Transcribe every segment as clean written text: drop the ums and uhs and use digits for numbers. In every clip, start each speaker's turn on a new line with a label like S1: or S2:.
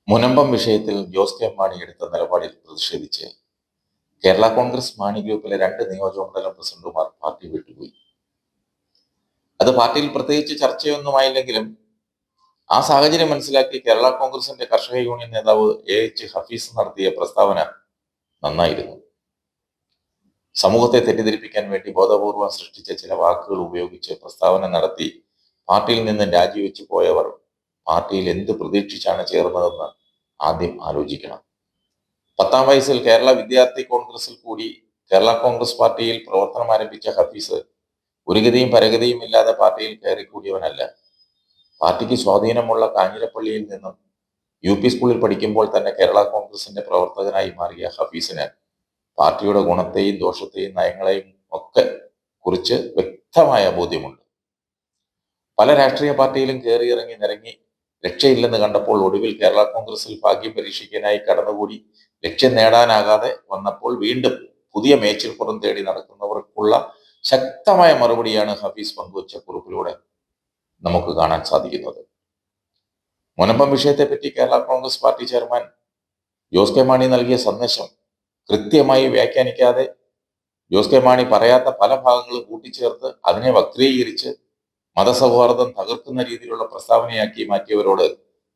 S1: മുനമ്പം വിഷയത്തിൽ ജോസ് കെ മാണി എടുത്ത നിലപാടിൽ പ്രതിഷേധിച്ച് കേരള കോൺഗ്രസ് മാണി ഗ്രൂപ്പിലെ 2 നിയോജകമണ്ഡലം പ്രസിഡന്റുമാർ പാർട്ടി വിട്ടുപോയി. അത് പാർട്ടിയിൽ പ്രത്യേകിച്ച് ചർച്ചയൊന്നുമായില്ലെങ്കിലും ആ സാഹചര്യം മനസ്സിലാക്കി കേരള കോൺഗ്രസിന്റെ കർഷക യൂണിയൻ നേതാവ് എച്ച് ഹഫീസ് നടത്തിയ പ്രസ്താവന നന്നായിരുന്നു. സമൂഹത്തെ തെറ്റിദ്ധരിപ്പിക്കാൻ വേണ്ടി ബോധപൂർവം സൃഷ്ടിച്ച ചില വാക്കുകൾ ഉപയോഗിച്ച് പ്രസ്താവന നടത്തി പാർട്ടിയിൽ നിന്ന് രാജിവെച്ചു പോയവർ പാർട്ടിയിൽ എന്ത് പ്രതീക്ഷിച്ചാണ് ചേർന്നതെന്ന് ആദ്യം ആലോചിക്കണം. 10ാം വയസ്സിൽ കേരള വിദ്യാർത്ഥി കോൺഗ്രസിൽ കൂടി കേരള കോൺഗ്രസ് പാർട്ടിയിൽ പ്രവർത്തനം ആരംഭിച്ച ഹഫീസ് ഒരു ഗതിയും പരഗതിയും ഇല്ലാതെ പാർട്ടിയിൽ കയറിക്കൂടിയവനല്ല. പാർട്ടിക്ക് സ്വാധീനമുള്ള കാഞ്ഞിരപ്പള്ളിയിൽ നിന്നും UP സ്കൂളിൽ പഠിക്കുമ്പോൾ തന്നെ കേരള കോൺഗ്രസിന്റെ പ്രവർത്തകനായി മാറിയ ഹഫീസിന് പാർട്ടിയുടെ ഗുണത്തെയും ദോഷത്തെയും നയങ്ങളെയും ഒക്കെ കുറിച്ച് വ്യക്തമായ ബോധ്യമുണ്ട്. പല രാഷ്ട്രീയ പാർട്ടിയിലും കയറിയിറങ്ങി നിരങ്ങി രക്ഷയില്ലെന്ന് കണ്ടപ്പോൾ ഒടുവിൽ കേരള കോൺഗ്രസിൽ ഭാഗ്യം പരീക്ഷിക്കാനായി കടന്നുകൂടി ലക്ഷ്യം നേടാനാകാതെ വന്നപ്പോൾ വീണ്ടും പുതിയ മേച്ചിൽപ്പുറം തേടി നടക്കുന്നവർക്കുള്ള ശക്തമായ മറുപടിയാണ് ഹഫീസ് പങ്കുവച്ച കുറിപ്പിലൂടെ നമുക്ക് കാണാൻ സാധിക്കുന്നത്. മുനമ്പം വിഷയത്തെപ്പറ്റി Kerala congress party chairman Jose K Mani നൽകിയ സന്ദേശം കൃത്യമായി വ്യാഖ്യാനിക്കാതെ ജോസ് കെ മാണി പറയാത്ത പല ഭാഗങ്ങളും കൂട്ടിച്ചേർത്ത് അതിനെ വക്രീകരിച്ച് മതസൗഹാർദ്ദം തകർക്കുന്ന രീതിയിലുള്ള പ്രസ്താവനയാക്കി മാറ്റിയവരോട്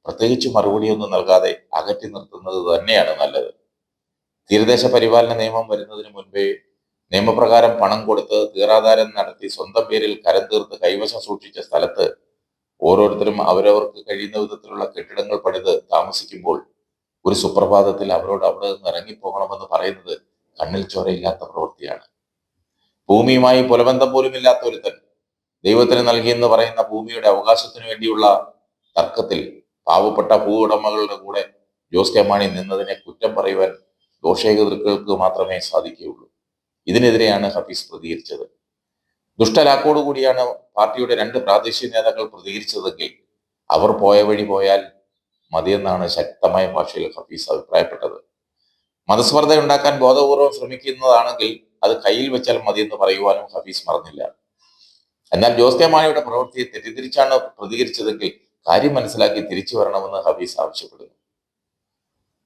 S1: പ്രത്യേകിച്ച് മറുപടിയൊന്നും നൽകാതെ അകറ്റി നിർത്തുന്നത് തന്നെയാണ് നല്ലത്. തീരദേശ പരിപാലന നിയമം വരുന്നതിന് മുൻപേ നിയമപ്രകാരം പണം കൊടുത്ത് തീറാധാരം നടത്തി സ്വന്തം പേരിൽ കരം തീർത്ത് കൈവശം സൂക്ഷിച്ച സ്ഥലത്ത് ഓരോരുത്തരും അവരവർക്ക് കഴിയുന്ന വിധത്തിലുള്ള കെട്ടിടങ്ങൾ പണിത് താമസിക്കുമ്പോൾ ഒരു സുപ്രഭാതത്തിൽ അവരോട് അവിടെ നിന്ന് ഇറങ്ങിപ്പോകണമെന്ന് പറയുന്നത് കണ്ണിൽ ചോരയില്ലാത്ത പ്രവൃത്തിയാണ്. ഭൂമിയുമായി പുലബന്ധം പോലുമില്ലാത്ത ഒരുത്തൻ ദൈവത്തിന് നൽകിയെന്ന് പറയുന്ന ഭൂമിയുടെ അവകാശത്തിന് വേണ്ടിയുള്ള തർക്കത്തിൽ പാവപ്പെട്ട ഭൂവുടമകളുടെ കൂടെ ജോസ് കെ മാണി നിന്നതിനെ കുറ്റം പറയുവാൻ ദോഷേകതൃക്കൾക്ക് മാത്രമേ സാധിക്കുകയുള്ളൂ. ഇതിനെതിരെയാണ് ഹഫീസ് പ്രതികരിച്ചത്. ദുഷ്ടലാക്കോടുകൂടിയാണ് പാർട്ടിയുടെ 2 പ്രാദേശിക നേതാക്കൾ പ്രതികരിച്ചതെങ്കിൽ അവർ പോയ വഴി പോയാൽ മതിയെന്നാണ് ശക്തമായ ഭാഷയിൽ ഹഫീസ് അഭിപ്രായപ്പെട്ടത്. മതസ്പർദ്ധ ഉണ്ടാക്കാൻ ബോധപൂർവം ശ്രമിക്കുന്നതാണെങ്കിൽ അത് കയ്യിൽ വെച്ചാൽ മതിയെന്ന് പറയുവാനും ഹഫീസ് മറന്നില്ല. എന്നാൽ ജോസ് കെ മാണിയുടെ പ്രവൃത്തിയെ തെറ്റിദ്ധരിച്ചാണ് പ്രതികരിച്ചതെങ്കിൽ കാര്യം മനസ്സിലാക്കി തിരിച്ചു വരണമെന്ന് ഹഫീസ് ആവശ്യപ്പെടുന്നു.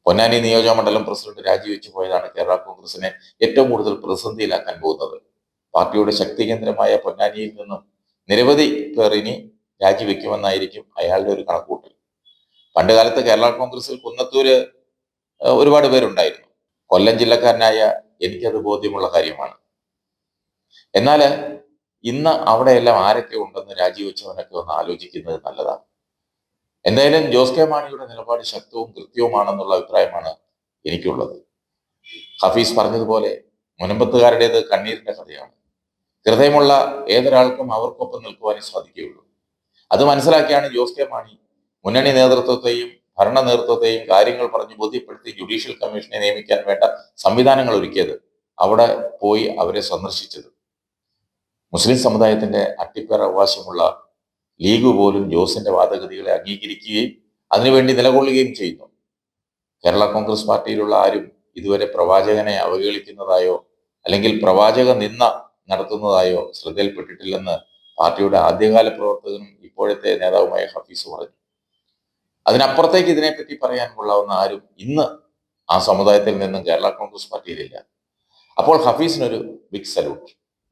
S1: പൊന്നാനി നിയോജകമണ്ഡലം പ്രസിഡന്റ് രാജിവെച്ചു പോയതാണ് കേരള കോൺഗ്രസിനെ ഏറ്റവും കൂടുതൽ പ്രതിസന്ധിയിലാക്കാൻ പോകുന്നത്. പാർട്ടിയുടെ ശക്തി കേന്ദ്രമായ പൊന്നാനിയിൽ നിന്നും നിരവധി പേർ ഇനി രാജിവെക്കുമെന്നായിരിക്കും അയാളുടെ ഒരു കണക്കൂട്ടൽ. പണ്ടുകാലത്ത് കേരള കോൺഗ്രസിൽ കുന്നത്തൂര് ഒരുപാട് പേരുണ്ടായിരുന്നു. കൊല്ലം ജില്ലക്കാരനായ എനിക്കത് ബോധ്യമുള്ള കാര്യമാണ്. എന്നാൽ ഇന്ന് അവിടെയെല്ലാം ആരൊക്കെ ഉണ്ടെന്ന് രാജിവെച്ചവനൊക്കെ ഒന്ന് ആലോചിക്കുന്നത് നല്ലതാണ്. എന്തായാലും ജോസ് കെ മാണിയുടെ നിലപാട് ശക്തവും കൃത്യവുമാണെന്നുള്ള അഭിപ്രായമാണ് എനിക്കുള്ളത്. ഹഫീസ് പറഞ്ഞതുപോലെ മുനമ്പത്തുകാരുടേത് കണ്ണീരിന്റെ കഥയാണ്. ഹൃദയമുള്ള ഏതൊരാൾക്കും അവർക്കൊപ്പം നിൽക്കുവാനേ സാധിക്കുകയുള്ളൂ. അത് മനസ്സിലാക്കിയാണ് ജോസ് കെ മാണി മുന്നണി നേതൃത്വത്തെയും ഭരണ നേതൃത്വത്തെയും കാര്യങ്ങൾ പറഞ്ഞ് ബോധ്യപ്പെടുത്തി ജുഡീഷ്യൽ കമ്മീഷനെ നിയമിക്കാൻ വേണ്ട സംവിധാനങ്ങൾ ഒരുക്കിയത്, അവിടെ പോയി അവരെ സന്ദർശിച്ചത്. മുസ്ലിം സമുദായത്തിന്റെ അട്ടിപ്പേർ അവകാശമുള്ള ലീഗ് പോലും ജോസിന്റെ വാദഗതികളെ അംഗീകരിക്കുകയും അതിനുവേണ്ടി നിലകൊള്ളുകയും ചെയ്യുന്നു. കേരള കോൺഗ്രസ് പാർട്ടിയിലുള്ള ആരും ഇതുവരെ പ്രവാചകനെ അവഹേളിക്കുന്നതായോ അല്ലെങ്കിൽ പ്രവാചക നിന്ദ നടത്തുന്നതായോ ശ്രദ്ധയിൽപ്പെട്ടിട്ടില്ലെന്ന് പാർട്ടിയുടെ ആദ്യകാല പ്രവർത്തകനും ഇപ്പോഴത്തെ നേതാവുമായ ഹഫീസ് പറഞ്ഞു. അതിനപ്പുറത്തേക്ക് ഇതിനെപ്പറ്റി പറയാൻ കൊള്ളാവുന്ന ആരും ഇന്ന് ആ സമുദായത്തിൽ നിന്നും കേരള കോൺഗ്രസ് പാർട്ടിയിലില്ല. അപ്പോൾ ഹഫീസിനൊരു ബിഗ് സല്യൂട്ട്.